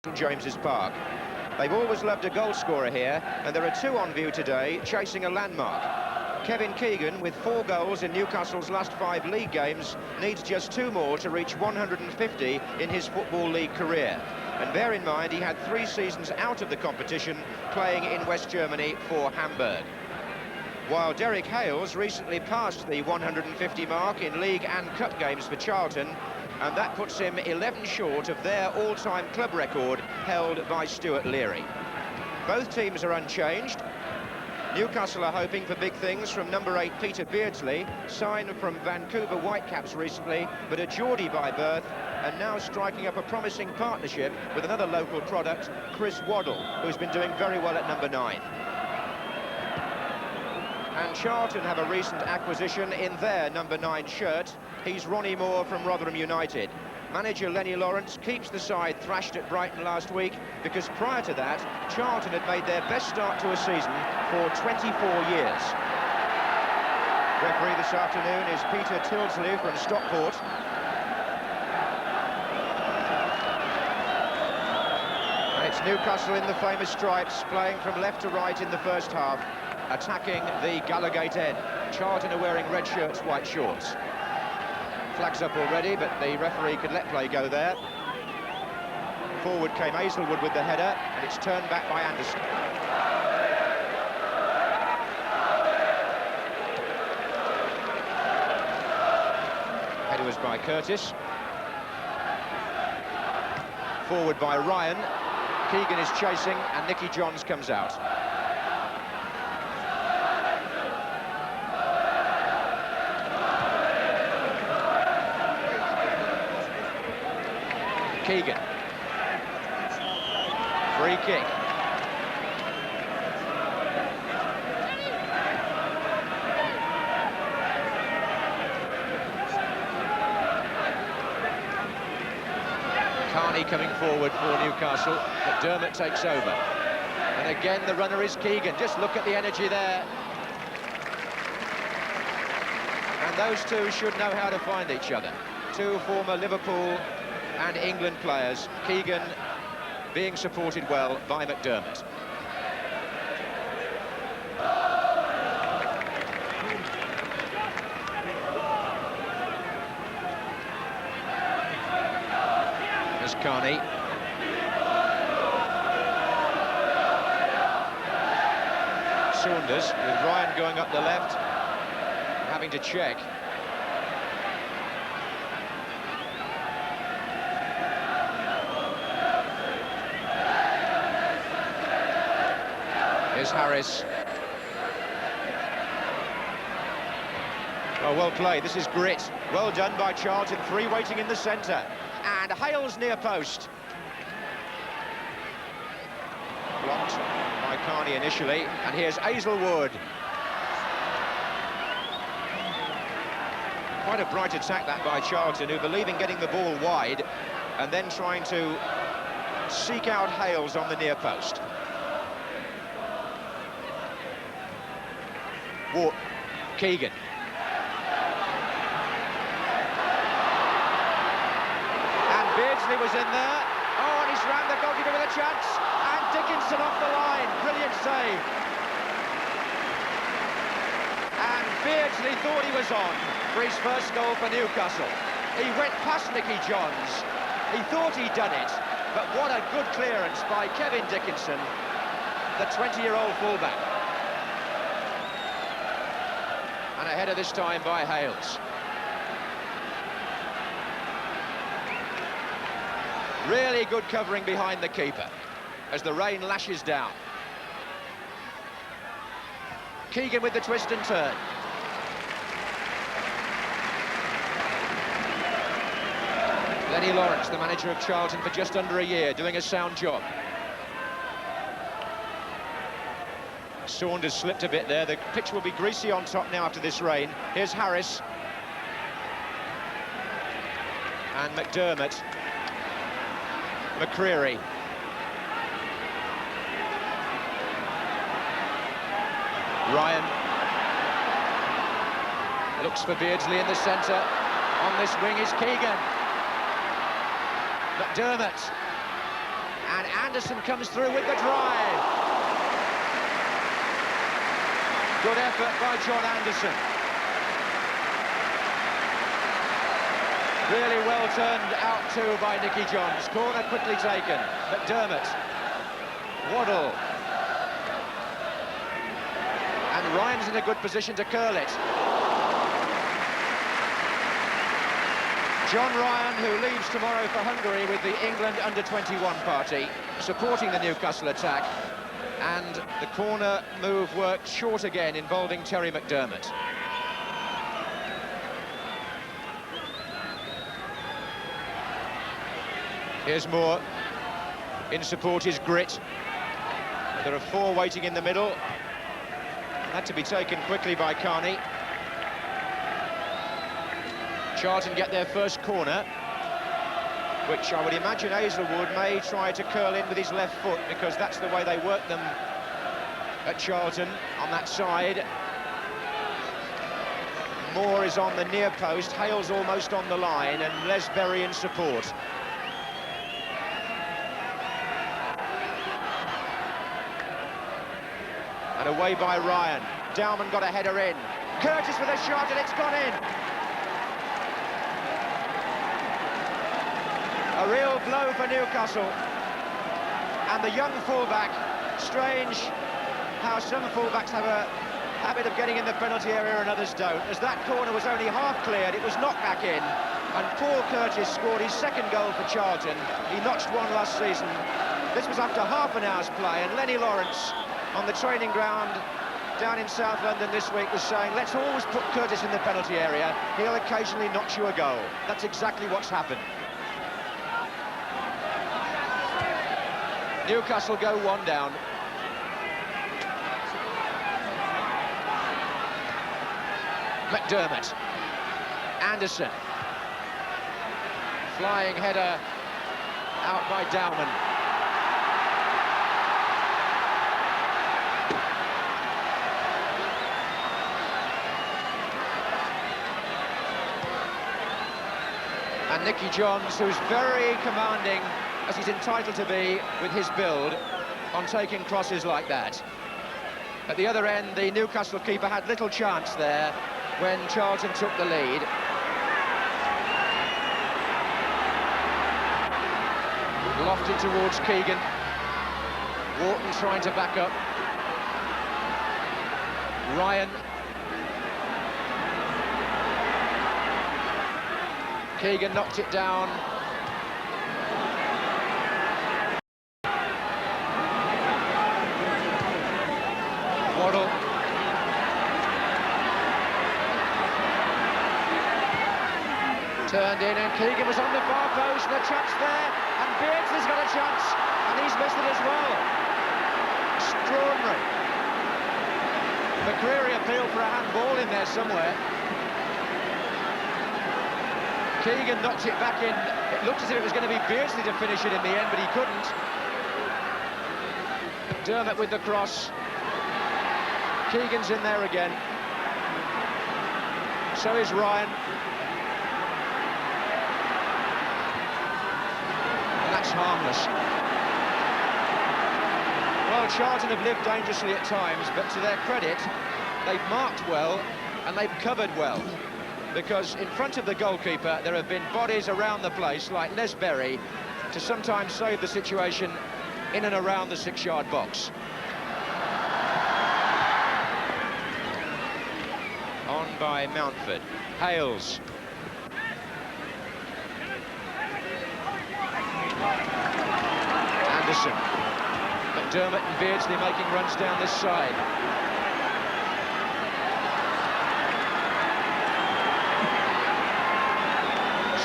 St James's Park. They've always loved a goal scorer here, and there are two on view today, chasing a landmark. Kevin Keegan, with 4 goals in Newcastle's last 5 league games, needs just 2 more to reach 150 in his Football League career. And bear in mind, he had 3 seasons out of the competition, playing in West Germany for Hamburg. While Derek Hales recently passed the 150 mark in league and cup games for Charlton, and that puts him 11 short of their all-time club record held by Stuart Leary. Both teams are unchanged. Newcastle are hoping for big things from number 8 Peter Beardsley, signed from Vancouver Whitecaps recently, but a Geordie by birth, and now striking up a promising partnership with another local product, Chris Waddle, who's been doing very well at number 9. And Charlton have a recent acquisition in their number 9 shirt. He's Ronnie Moore from Rotherham United. Manager Lenny Lawrence keeps the side thrashed at Brighton last week because prior to that, Charlton had made their best start to a season for 24 years. Referee this afternoon is Peter Tilsley from Stockport. And it's Newcastle in the famous stripes, playing from left to right in the first half, attacking the Gallowgate end. Charlton are wearing red shirts, white shorts. Flags up already, but the referee could let play go there. Forward came Hazelwood with the header, and it's turned back by Anderson. Header was by Curtis. Forward by Ryan. Keegan is chasing, and Nicky Johns comes out. Keegan. Free kick. Carney coming forward for Newcastle, but Dermot takes over. And again, the runner is Keegan. Just look at the energy there. And those two should know how to find each other. Two former Liverpool and England players, Keegan being supported well by McDermott. There's Carney. Saunders, with Ryan going up the left, having to check. Here's Harris. Oh, well played. This is grit. Well done by Charlton. 3 waiting in the centre. And Hales near post. Blocked by Carney initially. And here's Hazelwood. Quite a bright attack that by Charlton, who believe in getting the ball wide and then trying to seek out Hales on the near post. Keegan. And Beardsley was in there. Oh, and he's round the goalkeeper with a chance. And Dickinson off the line. Brilliant save. And Beardsley thought he was on for his first goal for Newcastle. He went past Nicky Johns. He thought he'd done it. But what a good clearance by Kevin Dickinson, the 20-year-old fullback. And a header this time by Hales. Really good covering behind the keeper as the rain lashes down. Keegan with the twist and turn. Lenny Lawrence, the manager of Charlton for just under a year, doing a sound job. Saunders slipped a bit there. The pitch will be greasy on top now after this rain. Here's Harris. And McDermott. McCreary. Ryan. Looks for Beardsley in the centre. On this wing is Keegan. McDermott. And Anderson comes through with the drive. Good effort by John Anderson. Really well turned out too by Nicky Johns. Corner quickly taken. McDermott. Waddle. And Ryan's in a good position to curl it. John Ryan, who leaves tomorrow for Hungary with the England under-21 party, supporting the Newcastle attack. And the corner move worked short again, involving Terry McDermott. Here's Moore. In support is Grit. There are 4 waiting in the middle. Had to be taken quickly by Carney. Charlton get their first corner, which I would imagine Hazelwood may try to curl in with his left foot, because that's the way they work them at Charlton, on that side. Moore is on the near post, Hale's almost on the line, and Les Berry in support. And away by Ryan. Dowman got a header in. Curtis with a shot, and it's gone in. A real blow for Newcastle. And the young fullback, strange how some fullbacks have a habit of getting in the penalty area and others don't. As that corner was only half cleared, it was knocked back in. And Paul Curtis scored his second goal for Charlton. He notched one last season. This was after half an hour's play, and Lenny Lawrence on the training ground down in South London this week was saying, let's always put Curtis in the penalty area. He'll occasionally notch you a goal. That's exactly what's happened. Newcastle go 1 down. McDermott. Anderson. Flying header out by Dowman. And Nicky Johns, who's very commanding, as he's entitled to be with his build, on taking crosses like that. At the other end, the Newcastle keeper had little chance there when Charlton took the lead. Lofted towards Keegan. Wharton trying to back up. Ryan. Keegan knocked it down. Waddle. Turned in, and Keegan was on the far post, and a chance there, and Beardsley's got a chance, and he's missed it as well. Extraordinary. McCreary appealed for a handball in there somewhere. Keegan knocked it back in. It looked as if it was going to be Beardsley to finish it in the end, but he couldn't. Dermott with the cross. Keegan's in there again. So is Ryan. And that's harmless. Well, Charlton have lived dangerously at times, but to their credit, they've marked well and they've covered well. Because in front of the goalkeeper, there have been bodies around the place, like Les Berry, to sometimes save the situation in and around the 6-yard box. On by Mountford. Hales. Anderson. McDermott and Beardsley making runs down this side.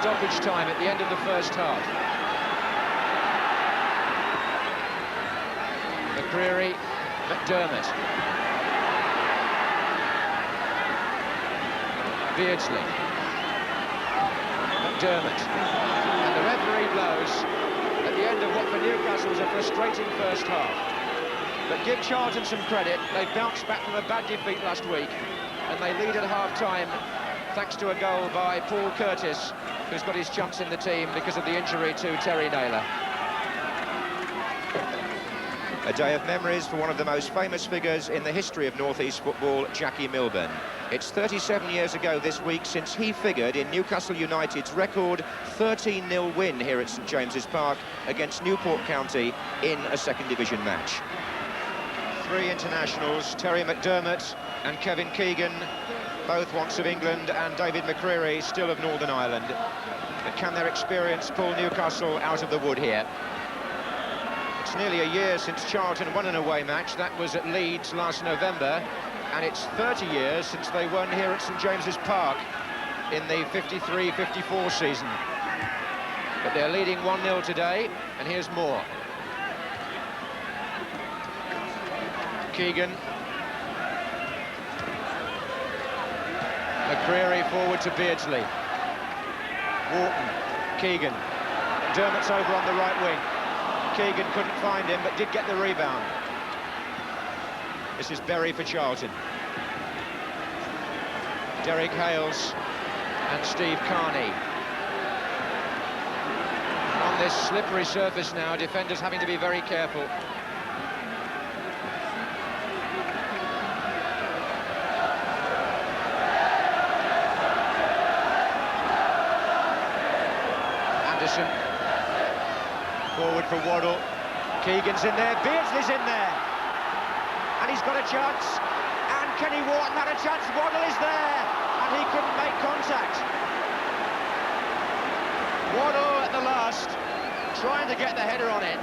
Stoppage time at the end of the first half. McCreary, McDermott. Beardsley. McDermott. And the referee blows at the end of what for Newcastle was a frustrating first half. But give Charlton some credit. They bounced back from a bad defeat last week, and they lead at half-time thanks to a goal by Paul Curtis, who's got his chance in the team because of the injury to Terry Naylor. A day of memories for one of the most famous figures in the history of North East football, Jackie Milburn. It's 37 years ago this week since he figured in Newcastle United's record 13-0 win here at St James's Park against Newport County in a second division match. Three internationals, Terry McDermott and Kevin Keegan, both once of England, and David McCreery, still of Northern Ireland. But can their experience pull Newcastle out of the wood here? It's nearly a year since Charlton won an away match. That was at Leeds last November, and it's 30 years since they won here at St James's Park in the 53-54 season. But they're leading 1-0 today, and here's more. Keegan. McCreery forward to Beardsley. Wharton. Keegan. Dermott's over on the right wing. Keegan couldn't find him, but did get the rebound. This is Berry for Charlton. Derek Hales and Steve Carney. On this slippery surface now, defenders having to be very careful. Anderson. Forward for Waddle. Keegan's in there, Beardsley's in there. And he's got a chance. And Kenny Wharton had a chance. Waddle is there. And he couldn't make contact. Waddle at the last, trying to get the header on it.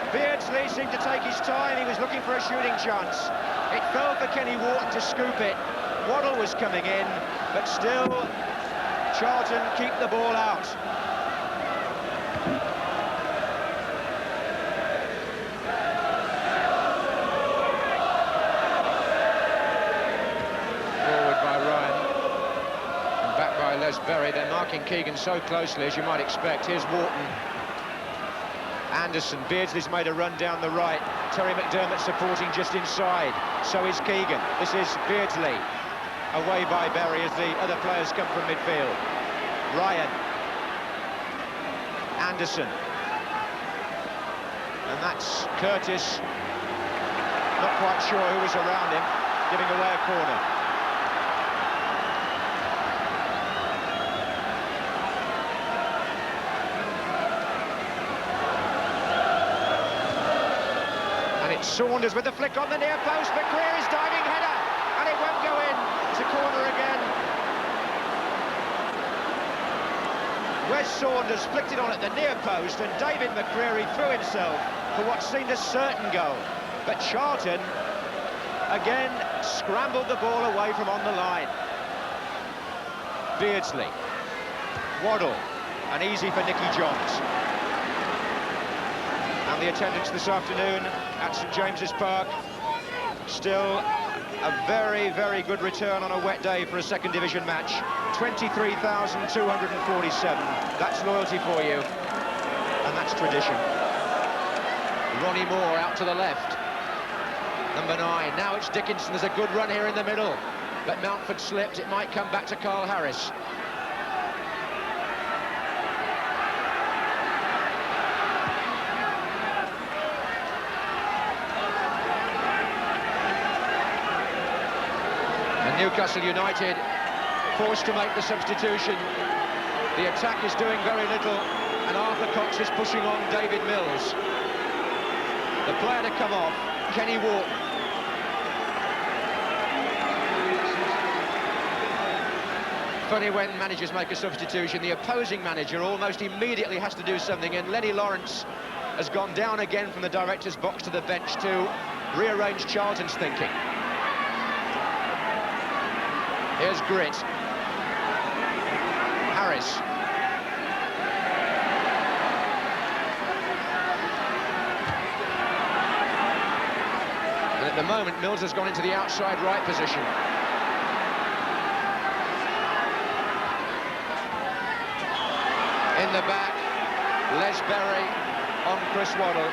Beardsley seemed to take his time. He was looking for a shooting chance. It fell for Kenny Wharton to scoop it. Waddle was coming in, but still, Charlton keep the ball out. Berry, they're marking Keegan so closely, as you might expect. Here's Wharton. Anderson. Beardsley's made a run down the right. Terry McDermott supporting just inside. So is Keegan. This is Beardsley. Away by Berry as the other players come from midfield. Ryan. Anderson. And that's Curtis. Not quite sure who was around him, giving away a corner. Saunders with the flick on the near post. McCreery's diving header, and it won't go in. It's a corner again. Wes Saunders flicked it on at the near post, and David McCreery threw himself for what seemed a certain goal. But Charlton again scrambled the ball away from on the line. Beardsley. Waddle. And easy for Nicky Johns. And the attendance this afternoon at St James's Park, still a very, very good return on a wet day for a second division match. 23,247. That's loyalty for you, and that's tradition. Ronnie Moore out to the left. Number 9. Now it's Dickinson. There's a good run here in the middle, but Mountford slipped. It might come back to Carl Harris. Newcastle United forced to make the substitution. The attack is doing very little, and Arthur Cox is pushing on David Mills. The player to come off, Kenny Wharton. Funny when managers make a substitution, the opposing manager almost immediately has to do something, and Lenny Lawrence has gone down again from the director's box to the bench to rearrange Charlton's thinking. Here's Grit. Harris. And at the moment, Mills has gone into the outside right position. In the back, Les Berry on Chris Waddle.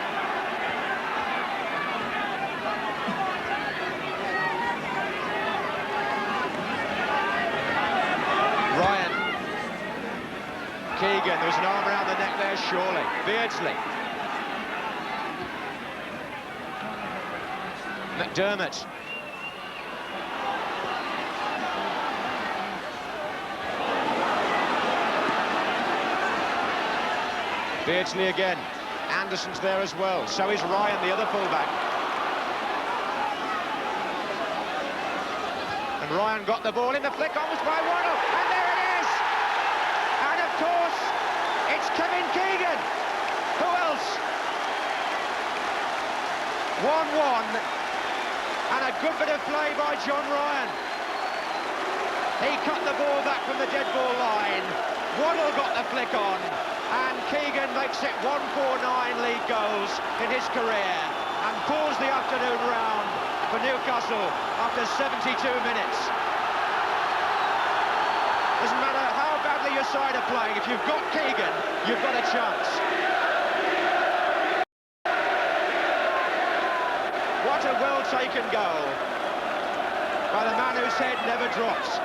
Keegan, there was an arm around the neck there, surely. Beardsley. McDermott. Beardsley again. Anderson's there as well. So is Ryan, the other fullback. And Ryan got the ball in the flick, almost by Waddle. And there it is! And of course, it's Kevin Keegan. Who else? 1-1. And a good bit of play by John Ryan. He cut the ball back from the dead ball line. Waddle got the flick on. And Keegan makes it 149 league goals in his career and pulls the afternoon round for Newcastle after 72 minutes. Doesn't matter how badly your side are playing, if you've got Keegan, you've got a chance. What a well-taken goal by the man whose head never drops.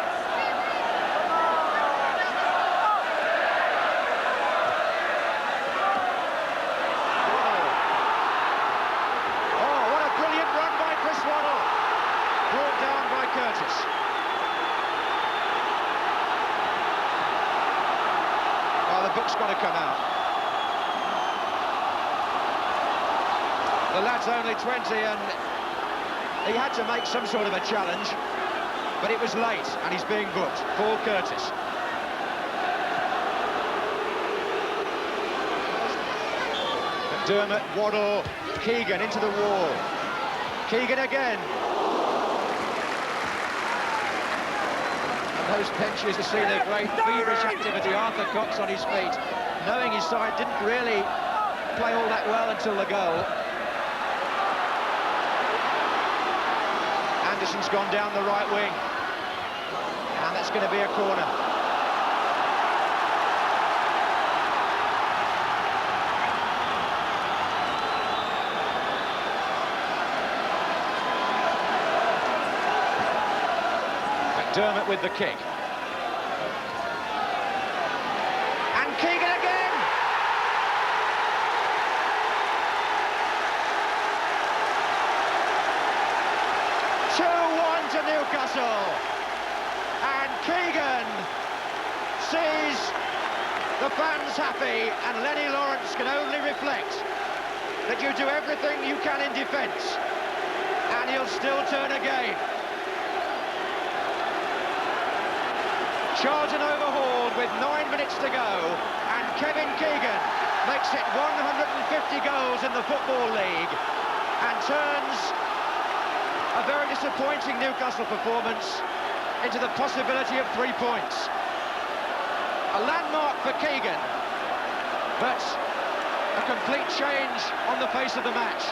Got to come out. The lad's only 20 and he had to make some sort of a challenge, but it was late and he's being booked. Paul Curtis. McDermott, Waddle, Keegan into the wall. Keegan again. Those benches have seen a great feverish activity. Arthur Cox on his feet, knowing his side didn't really play all that well until the goal. Anderson's gone down the right wing, and that's going to be a corner. McDermott with the kick. And Keegan again! To Newcastle, and Keegan sees the fans happy, and Lenny Lawrence can only reflect that you do everything you can in defence and he'll still turn again. Charlton overhauled with 9 minutes to go, and Kevin Keegan makes it 150 goals in the Football League and turns a very disappointing Newcastle performance into the possibility of 3 points. A landmark for Keegan, but a complete change on the face of the match.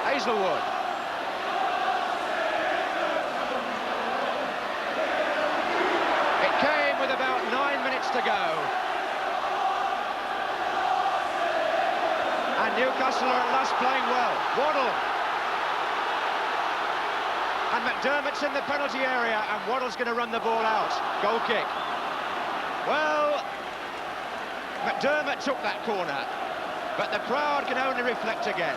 Hazelwood. It came with about 9 minutes to go. And Newcastle are at last playing well. Waddle. And McDermott's in the penalty area, and Waddle's going to run the ball out. Goal kick. Well, McDermott took that corner, but the crowd can only reflect again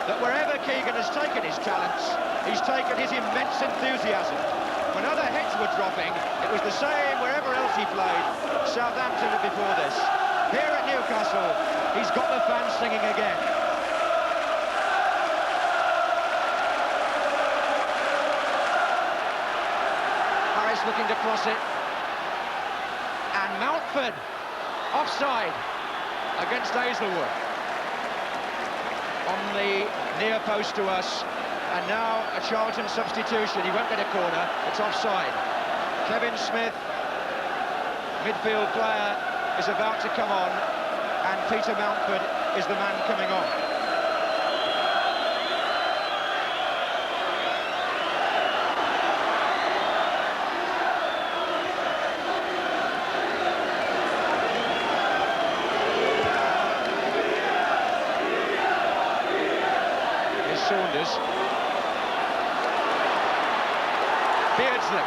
that wherever Keegan has taken his talents, he's taken his immense enthusiasm. When other heads were dropping, it was the same wherever else he played. Southampton before this. Here at Newcastle, he's got the fans singing again. Looking to cross it, and Mountford offside against Hazelwood on the near post to us, and now a Charlton substitution. He won't get a corner, it's offside. Kevin Smith, midfield player, is about to come on, and Peter Mountford is the man coming on. Saunders. Beardsley.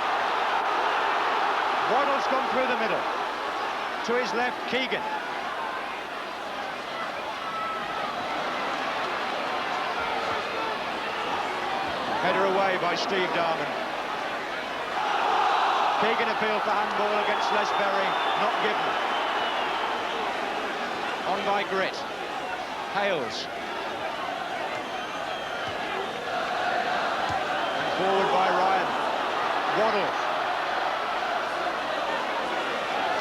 Waddle's gone through the middle. To his left, Keegan. Header away by Steve Darman. Keegan appealed for handball against Les Berry, not given. On by Grit. Hales. And forward by Ryan. Waddle.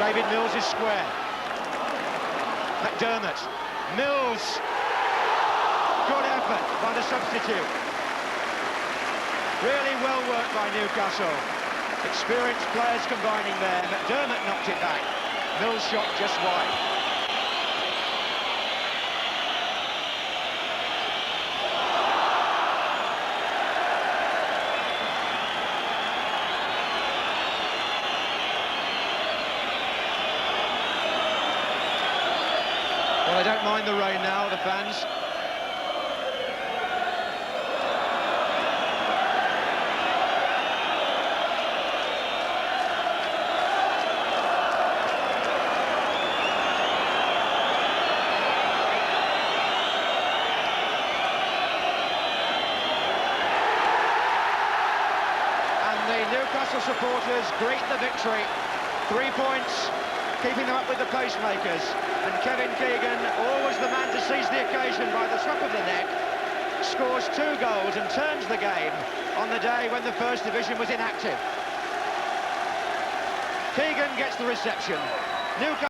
David Mills is square. McDermott. Mills. Good effort by the substitute. Really well worked by Newcastle. Experienced players combining there. McDermott knocked it back. Mills shot just wide. Well, they don't mind the rain now, the fans. Newcastle supporters greet the victory. 3 points, keeping them up with the pacemakers. And Kevin Keegan, always the man to seize the occasion by the scruff of the neck, scores 2 goals and turns the game on the day when the First Division was inactive. Keegan gets the reception. Newcastle